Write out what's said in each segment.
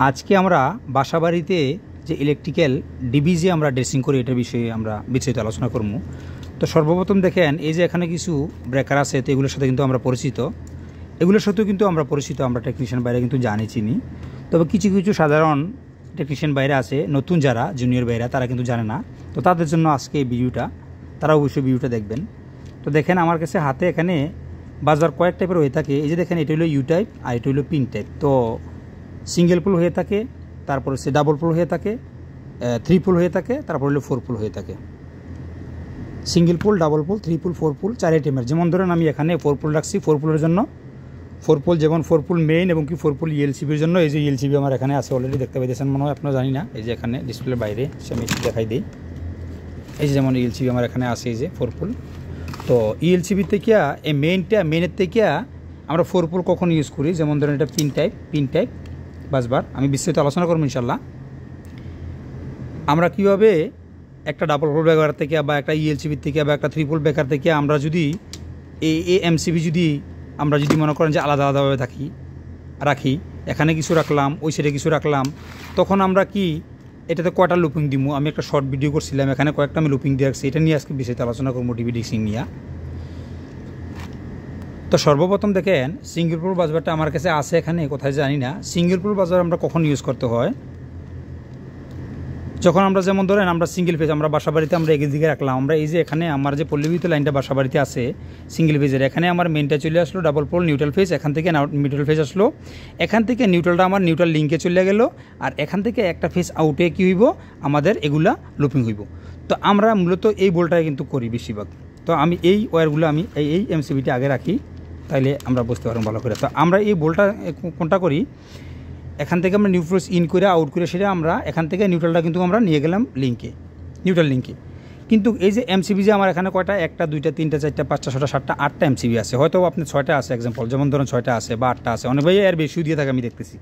আজকে আমরা বাসাবাড়িতে যে ইলেকট্রিক্যাল ডিবি যে আমরা ড্রেসিং করি এটার বিষয়ে আমরা বিস্তারিত আলোচনা করব। তো সর্বপ্রথম দেখেন এই যে এখানে কিছু ব্রেকার আছে, তো এগুলোর সাথে কিন্তু আমরা পরিচিত, এগুলোর সাথেও কিন্তু আমরা পরিচিত, আমরা টেকনিশিয়ান বাইরে কিন্তু জানি চিনি। তবে কিছু কিছু সাধারণ টেকনিশিয়ান বাইরে আছে, নতুন যারা জুনিয়র বাইরা তারা কিন্তু জানে না। তো তাদের জন্য আজকে এই ভিডিওটা, তারা অবশ্যই ভিডিওটা দেখবেন। তো দেখেন আমার কাছে হাতে এখানে বাজার কয়েক টাইপের হয়ে থাকে। এই যে দেখেন এটা হলো ইউ টাইপ আর এটা হলো পিন টাইপ। তো সিঙ্গেল পুল হয়ে থাকে, তারপর হচ্ছে ডাবল পুল হয়ে থাকে, 3 পুল হয়ে থাকে, তারপর হলো 4 পুল হয়ে থাকে। সিঙ্গেল পুল, ডাবল পুল, 3 পুল, 4 পুল, 4 আইটেমের। যেমন ধরেন আমি এখানে 4 পুল রাখছি, 4 পুলের জন্য 4 পুল, যেমন 4 পুল মেইন এবং কি 4 পুল ইএলসিবির জন্য। এই যে ইএলসিবি আমার এখানে আছে, অলরেডি দেখতে পাইতেছেন মনে হয়, আপনারা জানি না। এই যে এখানে ডিসপ্লের বাইরে আমি দেখাই দিই, এই যে যেমন ইএলসিবি আমার এখানে আছে, এই যে 4 পুল। তো ইএলসিবি থেকে এই মেইনের থেকে আমরা 4 পুল কখন ইউজ করি, যেমন ধরেন এটা পিন টাইপ বাসবার আমি বিস্তারিত আলোচনা করবো ইনশাল্লাহ। আমরা কীভাবে একটা ডাবল পুল ব্রেকার থেকে বা একটা ইএলসিবির থেকে বা একটা 3 পুল ব্রেকার থেকে আমরা যদি এই এমসিবি যদি আমরা যদি মনে করেন যে আলাদা আলাদাভাবে রাখি, এখানে কিছু রাখলাম, ওই সাইডে কিছু রাখলাম, তখন আমরা কি এটাতে কয়টা লুপিং দিব। আমি একটা শর্ট ভিডিও করছিলাম, এখানে কয়েকটা আমি লুপিং দিয়ে রাখছি, এটা নিয়ে আজকে বিস্তারিত আলোচনা করবো ডিবি ড্রেসিং নিয়ে। তো সর্বপ্রথম দেখেন সিঙ্গেল পুল বাসবারটা আমার কাছে আছে এখানে, কোথায় জানি না। সিঙ্গেল পুল বাসবার আমরা কখন ইউজ করতে হয়, যখন আমরা যেমন ধরেন আমরা সিঙ্গেল ফেজ আমরা বাসাবাড়িতে আমরা এগিয়ে দিকে রাখলাম, আমরা এই যে এখানে আমার যে পল্লীবিদ্যুৎ লাইনটা বাসাবাড়িতে আছে সিঙ্গেল ফেজের, এখানে আমার মেনটা চলে আসলো ডাবল পোল নিউট্রাল ফেজ, এখান থেকে মিডল ফেজ আসলো, এখান থেকে নিউট্রালটা আমার নিউট্রাল লিঙ্কে চলে গেল, আর এখান থেকে একটা ফেজ আউটে কী হইব আমাদের এগুলা লুপিং হইব। তো আমরা মূলত এই বোলটাই কিন্তু করি বেশিরভাগ। তো আমি এই ওয়্যারগুলো আমি এই এমসিবিটা আগে রাখি, তাইলে আমরা বুঝতে পারবো ভালো করে। তো আমরা এই বোলটা কোনটা করি, এখান থেকে আমরা নিউট্রাল ইন করে আউট করে সেটা আমরা এখান থেকে নিউট্রালটা কিন্তু আমরা নিয়ে গেলাম নিউট্রাল লিঙ্কে। কিন্তু এই যে এমসিবি যে আমার এখানে কয়টা, 1টা 2টা 3টা 4টা 5টা 6টা 7টা 8টা এমসিবি আছে, হয়তো আপনি 6টা আছে এক্সাম্পল, যেমন ধরুন 6টা আছে বা 8টা আছে, অনেক ভাই এর বেশিও দিয়ে থাকে আমি দেখতেছি।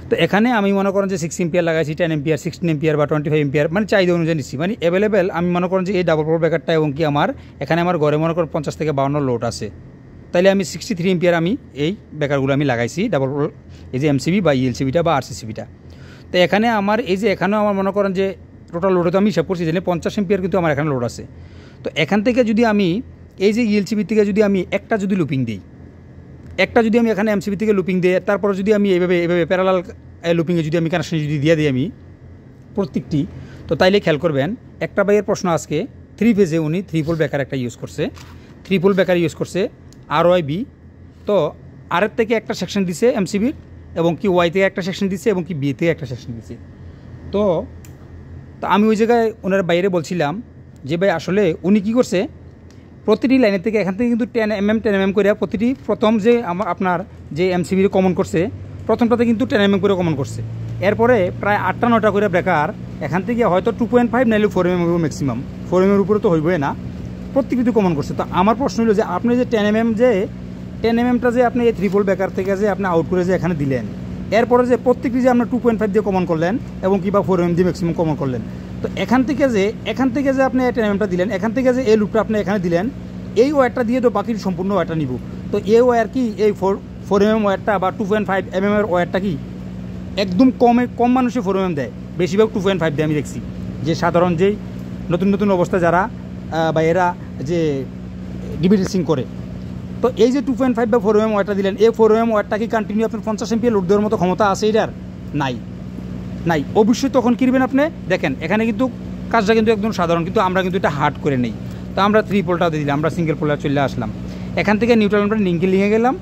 তো এখানে আমি মনে করেন যে 6 এম্পিয়ার লাগাইছি, 10 এম্পিয়ার, 16 এম্পিয়ার বা 25 এম্পিয়ার, মানে চাহিদা অনুযায়ী নিচ্ছি, মানে অ্যাভেলেবেল। আমি মনে করেন যে এই ডাবল পোল ব্রেকারটা এবং কি আমার এখানে আমার ঘরে মনে করেন 50 থেকে 52 লোড আছে, তাইলে আমি 63 এম্পিয়ার আমি এই ব্রেকারগুলো আমি লাগাইছি ডাবল পোল, এই যে এমসিবি বা ইএলসিবিটা বা আরসিসিবিটা। তো এখানে আমার এই যে এখানেও আমার মনে করেন যে টোটাল লোডে তো আমি হিসাব করছি যে 50 এম্পিয়ার কিন্তু আমার এখানে লোড আছে। তো এখান থেকে যদি আমি এই যে ইএলসিবি থেকে যদি আমি একটা যদি লুপিং দিই, একটা যদি আমি এখানে এমসিবি থেকে লুপিং দিই, তারপরে যদি আমি এইভাবে প্যারালাল লুপিংয়ে যদি আমি কানেকশন যদি দিয়ে দিই আমি প্রত্যেকটি, তো তাইলে খেয়াল করবেন একটা ভাইয়ের প্রশ্ন আজকে 3 ফেজে উনি 3 পোল ব্রেকার একটা ইউজ করছে, 3 পোল ব্রেকার ইউজ করছে RYB। তো আরের থেকে একটা সেকশন দিছে এমসিবির, এবং কি ওয়াই থেকে একটা সেকশন দিচ্ছে এবং কি বি থেকে একটা সেকশন দিচ্ছে। তো আমি ওই জায়গায় ওনার বাইরে বলছিলাম যে ভাই আসলে উনি কী করছে, প্রতিটি লাইনের থেকে এখান থেকে কিন্তু 10 mm করে প্রতিটি প্রথম যে আপনার যে এমসিবির কমন করছে, প্রথমটাতে কিন্তু 10 mm করে কমন করছে। এরপরে প্রায় 8টা 9টা করে ব্রেকার এখান থেকে হয়তো 2.5 নাইলে 4 mm হইব ম্যাক্সিমাম, 4 mm উপরে তো হইবই না, প্রত্যেকটি কমন করছে। তো আমার প্রশ্ন হলো যে আপনি যে 10 mmটা যে আপনি এই 3 পোল ব্রেকার থেকে যে আপনি আউট করে যে এখানে দিলেন, এরপরে যে প্রত্যেকটি যে আপনার 2.5 দিয়ে কমন করলেন এবং কি বা 4 mm দিয়ে ম্যাক্সিমাম কমন করলেন, তো এখান থেকে যে আপনি 10 mmটা দিলেন, এখান থেকে যে এই লুপটা আপনি এখানে দিলেন, এই ওয়্যারটা দিয়ে তো বাকি সম্পূর্ণ ওয়্যারটা নিব। তো এই ওয়্যার কি এই 4 mm ওয়্যারটা বা 2.5 mm এর ওয়্যারটা কি একদম কম মানুষে 4 mm দেয়, বেশিরভাগ 2.5 দেয়। আমি দেখছি যে সাধারণ যেই নতুন অবস্থা যারা বা এরা যে ডিবি ড্রেসিং করে, তো এই যে 2.5 বা 4 mm ওয়্যারটা দিলেন, এই 4 mm ওয়্যারটা কি কন্টিনিউ আপনার 50 এম্পিয়ার লোড দেওয়ার মতো ক্ষমতা আছে এটার? নাই। অবশ্যই তখন কিনবেন আপনি। দেখেন এখানে কিন্তু কাজটা কিন্তু একদম সাধারণ, কিন্তু আমরা কিন্তু এটা হার্ড করে নেই। তো আমরা 3 পোলটা দিয়ে দিলাম, আমরা সিঙ্গেল পোলটা চলে আসলাম, এখান থেকে নিউট্রাল আমরা লিঙ্কে গেলাম,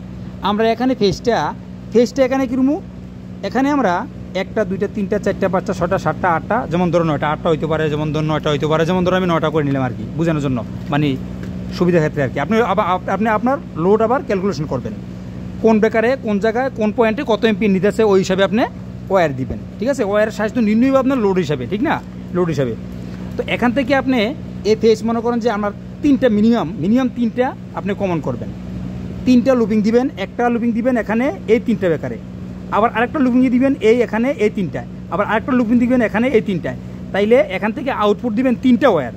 আমরা এখানে ফেজটা এখানে কিনবো, এখানে আমরা 1টা 2টা 3টা 4টা 5টা 6টা 7টা 8টা, যেমন ধরুন 9টা 8টা হইতে পারে, যেমন ধরুন 9টা হইতে পারে, যেমন ধরুন আমি 9টা করে নিলাম আর কি বোঝানোর জন্য, মানে সুবিধা ক্ষেত্রে আর কি। আপনি আপনার লোড আবার ক্যালকুলেশন করবেন, কোন ব্রেকারে কোন জায়গায় কোন পয়েন্টে কত এমপি নিতেছে, ওই হিসাবে আপনি ওয়্যার দিবেন, ঠিক আছে। ওয়্যারের সাইজ তো নির্ণয় আপনার লোড হিসাবে, ঠিক না, লোড হিসাবে। তো এখান থেকে আপনি এই ফেজ মনে করেন যে আমার 3টা মিনিমাম 3টা আপনি কমন করবেন, 3টা লুপিং দিবেন, একটা লুপিং দিবেন এখানে এই 3টা ব্রেকারে, আবার আরেকটা লুপিং দিবেন এই এখানে এই 3টায়, আবার আরেকটা লুপিং দিবেন এখানে এই 3টায়, তাইলে এখান থেকে আউটপুট দিবেন 3টা ওয়্যার।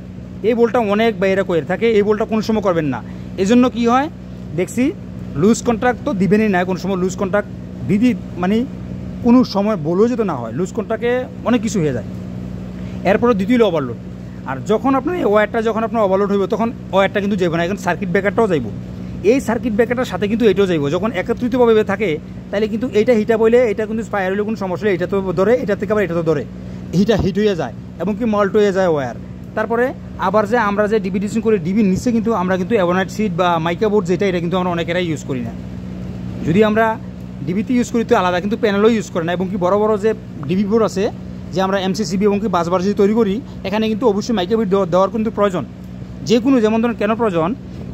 এই বোলটা অনেক বাইরে করে থাকে, এই বোলটা কোনো সময় করবেন না। এজন্য কি হয় দেখছি লুজ কন্ট্রাক্ট তো দিবেনই না, কোনো সময় লুজ কন্ট্রাক্ট দিদি মানে কোনো সময় বলেও যেতে না হয়, লুজ কন্ট্যাক্টে অনেক কিছু হয়ে যায়। এরপরে দ্বিতীয় হলো ওভারলোড। আর যখন আপনার এই ওয়্যারটা যখন আপনার ওভারলোড হইব তখন ওয়্যারটা কিন্তু যাইব না, এখন সার্কিট ব্রেকারটাও যাইব। এই সার্কিট ব্রেকারটার সাথে কিন্তু এটাও যাইব। যখন একত্রিতভাবে থাকে তাহলে কিন্তু এইটা হিটা বইলে এটা কিন্তু ফায়ার হলে কোনো সমস্যা নেই, এটা তো ধরে, এটা থেকে আবার এটা তো ধরে, হিট হয়ে যায় এবং কি মল্ট হয়ে যায় ওয়্যার। তারপরে আবার যে আমরা যে ডিবি ডিসিং করি, ডিবির নিচে কিন্তু আমরা কিন্তু অ্যাভোনাইট সিট বা মাইকা বোর্ড যেটা, এটা কিন্তু আমরা অনেকেরাই ইউজ করি না। যদি আমরা ডিবিতে ইউজ করি তো আলাদা, কিন্তু প্যানেলও ইউজ করে না। এবং কি বড় বড় যে ডিবি বোর্ড আছে, যে আমরা এমসিসিবি এবং কি বাসবার যদি তৈরি করি, এখানে কিন্তু অবশ্যই মাইকা বোর্ড দেওয়ার কিন্তু প্রয়োজন। যে কোনো, যেমন ধরেন কেন প্রয়োজন,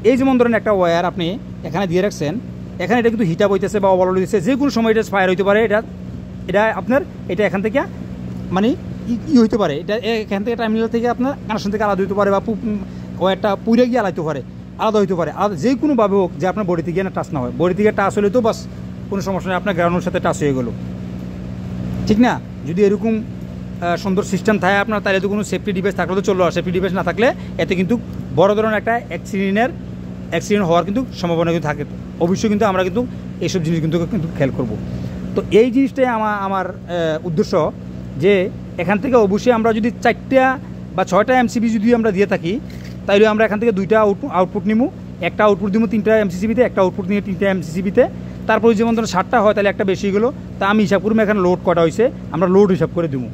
এই যেমন ধরেন একটা ওয়্যার আপনি এখানে দিয়ে রাখছেন, এখানে এটা কিন্তু হিটাপ হইতেছে বা ওভারলোড হইতেছে, যে কোনো সময় এটা ফায়ার হইতে পারে। এটা আপনার এটা এখান থেকে মানে হইতে পারে, এটা এখান থেকে টার্মিনাল থেকে আপনার কানেকশন থেকে আলাদা হইতে পারে, বা ওয়্যারটা পুড়ে গিয়ে আলাদা হইতে পারে, আলাদা যে কোনোভাবে হোক, যে আপনার বডি থেকে না টাচ না হয়। বডি থেকে টাচ হলে তো বাস কোনো সমস্যা নেই, আপনার গ্রাউন্ডের সাথে টাচ হয়ে গেলো, ঠিক না? যদি এরকম সুন্দর সিস্টেম থাকে আপনার, তাহলে তো কোনো সেফটি ডিভাইস থাকলে তো চললো। আর সেফটি ডিভাইস না থাকলে এতে কিন্তু বড় ধরনের একটা অ্যাক্সিডেন্ট হওয়ার কিন্তু সম্ভাবনা কিন্তু থাকে। অবশ্যই কিন্তু আমরা কিন্তু এইসব জিনিস কিন্তু খেয়াল করব। তো এই জিনিসটাই আমার উদ্দেশ্য, যে এখান থেকে অবশ্যই আমরা যদি 4টা বা 6টা এমসিবি যদি আমরা দিয়ে থাকি, তাইলে আমরা এখান থেকে 2টা আউটপুট নিবো, একটা আউটপুট দিব 3টা এমসিসিবিতে, একটা আউটপুট নিয়ে 3টা এমসিসিবিতে। তারপরে যেমন ধরুন 7টা হয় তাহলে একটা বেশি গেলো, তা আমি হিসাব করবো এখানে লোড কটা হয়েছে, আমরা লোড হিসাব করে দিব।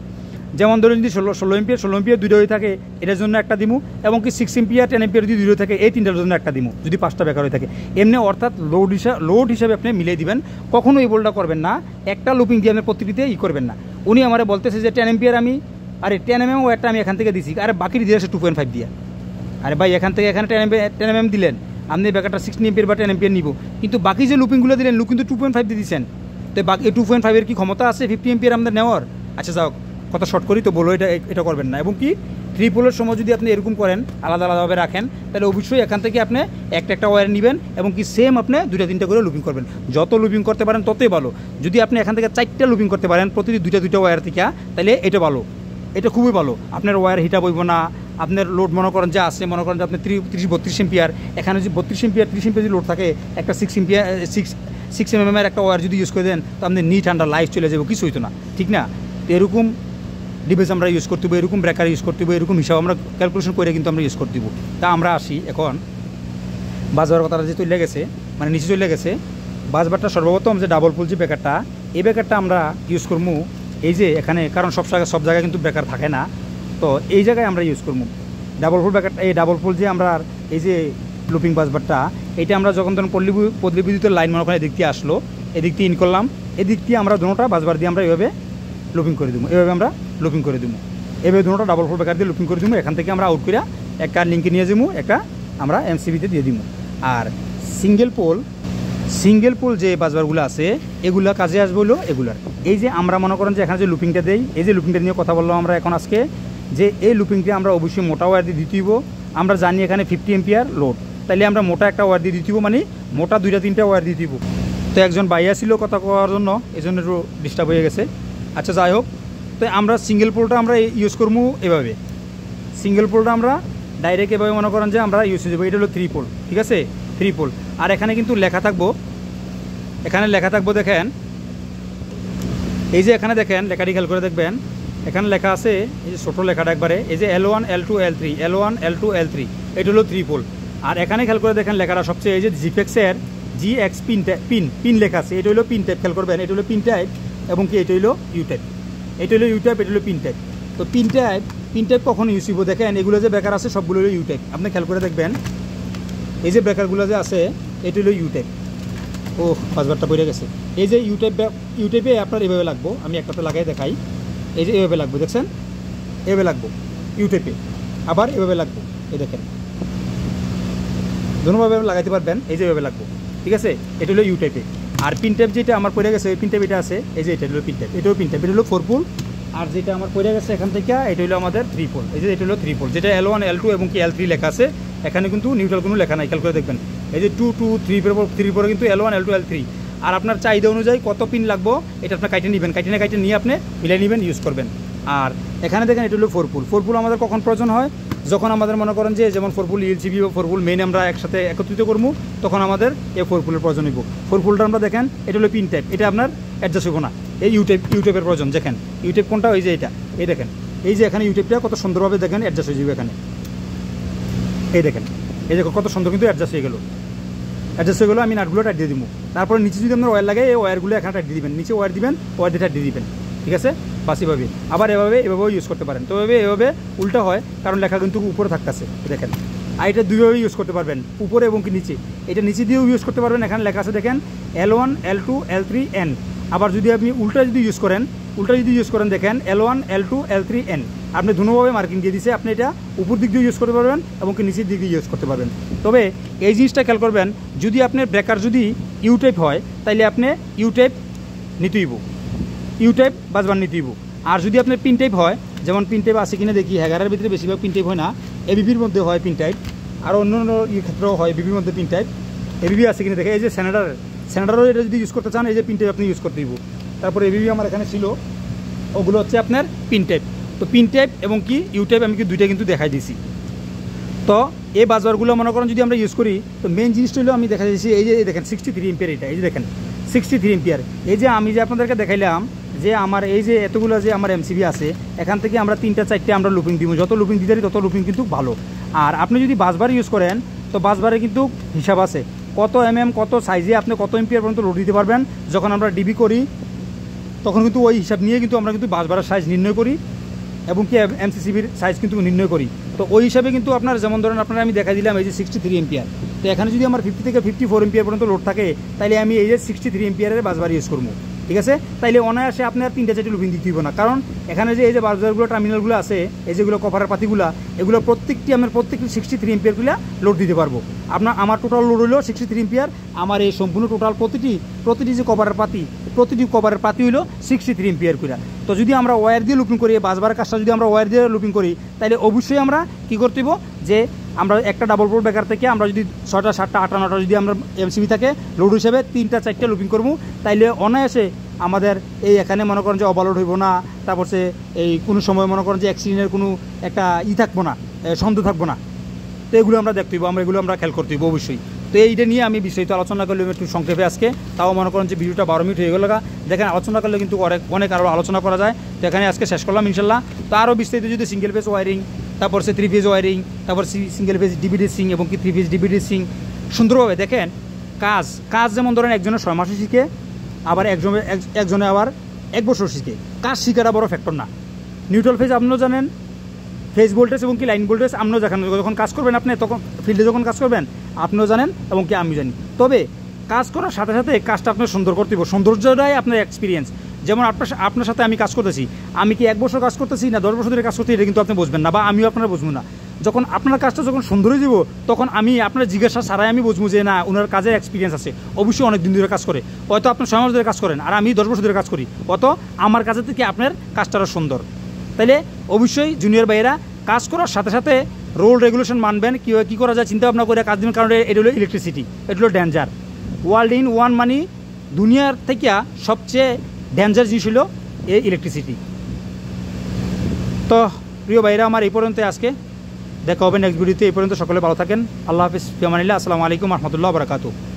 যেমন ধরুন যদি 16 এম্পিয়ার 2টা হয়ে থাকে, এটার জন্য একটা দিমু, এবং কি 6 এম্পিয়ার 10 এম্পিয়ার যদি 2টা থাকে, এই 3টার জন্য একটা দিমু, যদি 5টা বেকার হয়ে থাকে এমনি। অর্থাৎ লোড হিসাবে আপনি মিলিয়ে দিবেন, কখনো এই বোল্ডটা করবেন না একটা লুপিং দিয়ে আপনি প্রতিটিতে করবেন না। উনি আমার বলতেছে যে 10 এম্পিয়ার আমি, আরে 10 mm একটা আমি এখান থেকে দিছি, আরে বাকি দিয়ে আসে 2.5 দিয়ে। আরে ভাই এখান থেকে এখানে 10 mm দিলেন, আপনি বেকারটা 16 এম্পিয়ার বা 10 এম্পিয়ার নিব, কিন্তু বাকি যে লুপিংগুলো দিলেন কিন্তু 2.5 দিয়ে দিচ্ছেন। তো বাকি 2.5 এর কি ক্ষমতা আছে 50 এম্পিয়ার আমাদের নেওয়ার? আচ্ছা যাও, কথা শর্ট করি, তো বলো এটা করবেন না। এবং কি ট্রিপলের সময় যদি আপনি এরকম করেন, আলাদাভাবে রাখেন, তাহলে অবশ্যই এখান থেকে আপনি একটা ওয়্যার নেবেন, এবং কি সেম আপনি 2টা-3টা করে লুপিং করবেন। যত লুপিং করতে পারেন ততই ভালো। যদি আপনি এখান থেকে 4টা লুপিং করতে পারেন প্রতিটি 2টা ওয়্যার থেকে, তাহলে এটা ভালো, এটা খুবই ভালো। আপনার ওয়্যার হিটাপ হইব না, আপনার লোড মনে করেন যে আছে, মনে করেন যে আপনি 30-32 এম্পিয়ার, এখানে যদি 32 এম্পিয়ার 30 এম্পিয়ার যদি লোড থাকে, একটা 6 mm এর একটা ওয়্যার যদি ইউজ করে দেন, তো আপনি ঠান্ডা লাইফ চলে যাবে, কিছু হইতো না, ঠিক না? তো এরকম ডিভাইস আমরা ইউজ করতে হবে, এরকম ব্রেকার ইউজ করতে হবে, এরকম হিসাব আমরা ক্যালকুলেশন করে কিন্তু আমরা ইউজ করতে দিব। তা আমরা আসি এখন বাসবার কথাটা যে চলে গেছে, মানে নিচে চলে গেছে, বাসবারটা সর্বপ্রথম যে ডাবল পুল যে ব্রেকারটা, এই ব্রেকারটা আমরা ইউজ করবো এই যে এখানে, কারণ সব জায়গায় কিন্তু ব্রেকার থাকে না, তো এই জায়গায় আমরা ইউজ করবো ডাবল পুল ব্রেকারটা। এই ডাবল পুল যে আমরা এই যে লুপিং বাসবারটা, এটা আমরা যখন তখন পল্লী বিদ্যুতের লাইন মনে করেন এদিক দিয়ে আসলো, এদিক দিয়ে ইন করলাম, এদিক দিয়ে আমরা দুটোটা বাসবার দিয়ে আমরা এইভাবে লুপিং করে দেবো, এইভাবে আমরা লুপিং করে দেবো, এভাবে দুটোটা ডাবল পুল ব্রেকার দিয়ে লুপিং করে দেবো। এখান থেকে আমরা আউট করে একটা লিঙ্কে নিয়ে যাবো, একটা আমরা এমসিবিতে দিয়ে দিব। আর সিঙ্গেল পোল যে বাসবারগুলো আছে, এগুলা কাজে আসবে হলো এগুলার। এই যে আমরা মনে করেন যে এখানে যে লুপিংটা দেই, এই যে লুপিংটা নিয়ে কথা বললাম আমরা এখন আজকে, যে এই লুপিংটা আমরা অবশ্যই মোটা ওয়্যার দিয়ে দিতে হইব। আমরা জানি এখানে 50 এম্পিয়ার লোড, তাইলে আমরা মোটা একটা ওয়্যার দিয়ে দিতে হইব, মানে মোটা 2-3টা ওয়্যার দিয়ে দিব। তো একজন বাইয়া ছিল কথা কওয়ার জন্য, এই জন্য একটু ডিস্টার্ব হয়ে গেছে। আচ্ছা যাই হোক, তো আমরা সিঙ্গেল পোলটা আমরা ইউজ করবো এভাবে, সিঙ্গেল পোলটা আমরা ডাইরেক্ট এভাবে মনে করেন যে আমরা ইউজ হয়ে যাবো। এটা হলো 3 পোল, ঠিক আছে, 3 পোল। আর এখানে কিন্তু লেখা থাকবো, দেখেন এই যে এখানে দেখেন লেখাটি খেয়াল করে দেখবেন, এখানে লেখা আছে এই যে ছোটো লেখাটা একবারে, এই যে L1 L2 L3 এটা হলো 3 পোল। আর এখানে খেয়াল করে দেখেন লেখাটা সবচেয়ে, এই যে জিপেক্সের GX পিন লেখা আছে, এটা হলো পিন টাইপ, খেয়াল করবেন এটা হলো পিন টাইপ, এবং কি এটা হলো ইউ টাইপ, এটা হলো পিন টাইপ। তো পিন টাইপ কখন ইউজ হইব দেখেন, এগুলো যে ব্রেকার আছে সবগুলো হলো ইউ টাইপ। আপনি খেয়াল করে দেখবেন এই যে ব্রেকারগুলো যে আছে, এটা হলো ইউ টাইপ। ও বাসবারটা পড়ে গেছে। এই যে ইউ টাইপে আপনার এভাবে লাগবো, আমি একটাতে লাগাই দেখাই, এই যে এভাবে লাগবো, দেখছেন এভাবে লাগবো ইউ টাইপে, আবার এভাবে লাগবো, এই দেখেন দুটোভাবে লাগাইতে পারবেন, এই যে এভাবে লাগবো, ঠিক আছে, এটা হলো ইউ টাইপে। আর পিন টাইপ যেটা আমার পড়ে গেছে, পিন টাইপ এটা আছে, এই যে এটা হলো পিন টাইপ, এটাও পিন টাইপ, এটা হলো 4 পোল। আর যেটা আমার পড়ে গেছে এখান থেকে, এটা হলো আমাদের 3 পোল, এই যে এটা হলো 3 পোল, যেটা L1 L2 এবং কি L3 লেখা আছে, এখানে কিন্তু নিউট্রাল কোনো লেখা নাই, খেয়াল করে দেখবেন এই যে 2 2 3 পরে কিন্তু L1 L2 L3। আর আপনার চাহিদা অনুযায়ী কত পিন লাগবো এটা আপনার কাইটে নেবেন, কাইটে নিয়ে আপনি মিলাই নেবেন, ইউজ করবেন। আর এখানে দেখেন এটা হলো 4 পোল। 4 পোল আমাদের কখন প্রয়োজন হয়, যখন আমাদের মনে করেন যে যেমন 4 পোল ELCB বা 4 পোল মেইন আমরা একসাথে একত্রিত করবো, তখন আমাদের এই 4 পোলের প্রয়োজন হইব। 4 পোলটা আমরা দেখেন এটা হলো পিন টাইপ, এটা আপনার অ্যাডজাস্ট হইব না, এই ইউটিউবের প্রয়োজন। দেখেন ইউটিউব কোনটা, ওই যে এটা, এই দেখেন এই যে এখানে ইউটিউবটা কত সুন্দরভাবে দেখেন অ্যাডজাস্ট হয়ে যাবে এখানে, এই দেখেন এই দেখো কত সুন্দর কিন্তু অ্যাডজাস্ট হয়ে গেলো। আমি নাটগুলো টাইট দিয়ে দিব। তারপরে নিচে যদি আপনার ওয়্যার লাগে এই ওয়্যারগুলো এখানে টাইট দিয়ে দিবেন, নিচে ওয়্যার দিবেন, ওয়্যার দিয়ে টাইট দিয়ে দিবেন, ঠিক আছে বাস এভাবে। আবার এভাবেও ইউজ করতে পারেন। তো এভাবে উল্টা হয় কারণ লেখা কিন্তু উপরে থাকতেছে দেখেন। আর এটা দুইভাবে ইউজ করতে পারবেন, উপরে এবং কি নিচে। এটা নিচে দিয়েও ইউজ করতে পারবেন, এখানে লেখা আছে দেখেন L1 L2 L3 N। আবার যদি আপনি উল্টা যদি ইউজ করেন দেখেন L1 L2 L3 N। আপনি দুভাবে মার্কিং দিয়ে দিছে, আপনি এটা উপর দিক দিয়ে ইউজ করতে পারবেন এবং কি নিচের দিক দিয়ে ইউজ করতে পারবেন। তবে এই জিনিসটা খেয়াল করবেন, যদি আপনার ব্রেকার যদি ইউটাইপ হয় তাহলে আপনি ইউটাইপ নিতেইব, ইউটাইপ বাজবার নিতেইব। আর যদি আপনার পিন টাইপ হয়, যেমন পিন টাইপ আছে কিনা দেখি, হ্যাগারের ভিতরে বেশিরভাগ পিন টাইপ হয় না, এবিবির মধ্যে হয় পিন টাইপ, আর অন্য অন্য ক্ষেত্রেও হয় এবিবির মধ্যে পিন টাইপ। এবিবি আছে কিনা দেখে, এই যে স্যানাডারও এটা যদি ইউজ করতে চান এই যে পিন টাইপ আপনি ইউজ করতে দিব। তারপরে এবিবি আমার এখানে ছিল, ওগুলো হচ্ছে আপনার পিন টাইপ। তো পিন টাইপ এবং কি ইউটাইপ আমি দুইটা কিন্তু দেখাই দিয়েছি। তো এই বাজবারগুলো মনে করেন যদি আমরা ইউজ করি, তো মেন জিনিসটা হলো আমি দেখা দিয়েছি এই যে দেখেন 63 এম্পিয়ার, এটা এই যে দেখেন 63 এম্পিয়ার। এই যে আমি যে আপনাদেরকে দেখাইলাম যে আমার এই যে এতগুলো যে আমার এমসিবি আছে, এখান থেকে আমরা 3টা 4টে আমরা লুপিং দিব, যত লুপিং দিতে পারি তত লুপিং কিন্তু ভালো। আর আপনি যদি বাসবার ইউজ করেন তো বাসবারে কিন্তু হিসাব আছে, কত কত সাইজে আপনি কত এম্পিয়ার পর্যন্ত লোড দিতে পারবেন। যখন আমরা ডিবি করি তখন কিন্তু ওই হিসাব নিয়ে কিন্তু আমরা কিন্তু বাসবারের সাইজ নির্ণয় করি এবং কি এমসিসিবির সাইজ কিন্তু নির্ণয় করি। তো ওই হিসাবে কিন্তু আপনার যেমন ধরেন আপনারা আমি দেখা দিলাম এই যে 63 এম্পিয়ার, তো এখানে যদি আমার 50 থেকে 54 এম্পিয়ার পর্যন্ত লোড থাকে তাহলে আমি এই যে 63 এম্পিয়ারের বাসবার ইউজ করবো, ঠিক আছে। তাইলে অনায়াসে আপনার 3টা 4টে লুপিং দিতে হবে না, কারণ এখানে যে এই যে বাসবারগুলো টার্মিনালগুলো আছে, এই যেগুলো কভারের পাতিগুলো, এগুলো প্রত্যেকটি 63 এম্পিয়ারগুলো লোড দিতে পারবো। আমার টোটাল লোড হলো 63 এম্পিয়ার। আমার এই সম্পূর্ণ টোটাল প্রতিটি যে কভারের পাতি হলো 63 এম্পিয়ার করে। তো যদি আমরা ওয়্যার দিয়ে লুপিং করি, বাসবার কাজটা যদি আমরা ওয়্যার দিয়ে লুপিং করি, তাহলে অবশ্যই আমরা কী করতে হইব যে আমরা একটা ডাবল পোর্ট ব্রেকার থেকে আমরা যদি 6টা 7টা 8টা 9টা যদি আমরা এমসিবি থাকে লোড হিসেবে 3টা 4টে লুপিং করবো, তাইলে অনায়াসে আমাদের এই এখানে মনে করেন যে ওভারলোড হইব না, তারপর সে এই কোনো সময় মনে করেন যে অ্যাক্সিডেন্টের কোনো একটা থাকবো না, সন্দেহ থাকবো না। তো এগুলো আমরা দেখতে হইব, এগুলো আমরা খেয়াল করতে হইব অবশ্যই। তো এইটা নিয়ে আমি বিস্তারিত আলোচনা করলাম একটু সংক্ষেপে আজকে, তাও মনে করেন যে ভিডিওটা 12 মিনিট হয়ে গেল। দেখেন আলোচনা করলে কিন্তু অনেক আরও আলোচনা করা যায়। তো এখানে আজকে শেষ করলাম ইনশাল্লাহ। তো আরও বিস্তারিত যদি সিঙ্গেল ফেজ ওয়ারিং, তারপর সে 3 ফেজ ওয়ারিং, তারপর সিঙ্গেল ফেজ ডিবিডি সিং এবং কি 3 ফেজ ডিবিডি সিং সুন্দরভাবে দেখেন কাজ যেমন ধরেন একজনের 6 মাসে শিখে, আবার একজনে আবার 1 বছর শিখে। কাজ শিখাটা বড় ফ্যাক্টর না। নিউট্রাল ফেজ আপনিও জানেন, ফেজ ভোল্টেজ এবং কি লাইন ভোল্টেজ আপনিও দেখেন, যখন কাজ করবেন আপনি তখন ফিল্ডে যখন কাজ করবেন আপনিও জানেন এবং কি আমি জানি। তবে কাজ করার সাথে সাথে কাজটা আপনার সুন্দর করতে হবে, সৌন্দর্যটাই আপনার এক্সপিরিয়েন্স। যেমন আপনার সাথে আমি কাজ করতেছি, আমি কি 1 বছর কাজ করতেছি না 10 বছর ধরে কাজ করতেছি, এটা কিন্তু আপনি বুঝবেন না, বা আমিও আপনারা বুঝবো না। যখন আপনার কাজটা যখন সুন্দর হয়ে যাব, তখন আমি আপনার জিজ্ঞাসা ছাড়াই আমি বুঝবো যে না ওনার কাজের এক্সপিরিয়েন্স আছে, অবশ্যই অনেক দিন ধরে কাজ করে। হয়তো আপনার 6 মাস ধরে কাজ করেন আর আমি 10 বছর ধরে কাজ করি, অত আমার কাজের থেকে আপনার কাজটা সুন্দর। তাইলে অবশ্যই জুনিয়র ভাইয়েরা কাজ করার সাথে সাথে রোল রেগুলেশন মানবেন, কী করা যায় চিন্তা ভাবনা করে কাজ দিবেন। কারণ এটা হলো ইলেকট্রিসিটি, এটা হলো ডেঞ্জার। ওয়ার্ল্ড ইন ওয়ান মানে দুনিয়ার থেকে সবচেয়ে ডেঞ্জার জিনিস হলো এই ইলেকট্রিসিটি। তো প্রিয় ভাইরা আমার এই পর্যন্ত আজকে, দেখা হবে নেক্সট ভিডিওতে। এই পর্যন্ত সকলে ভালো থাকেন। আল্লাহ হাফিজ, ফি আমানিল্লাহ। আসসালামু আলাইকুম রহমতুল্লাহ বারাকাতুহু।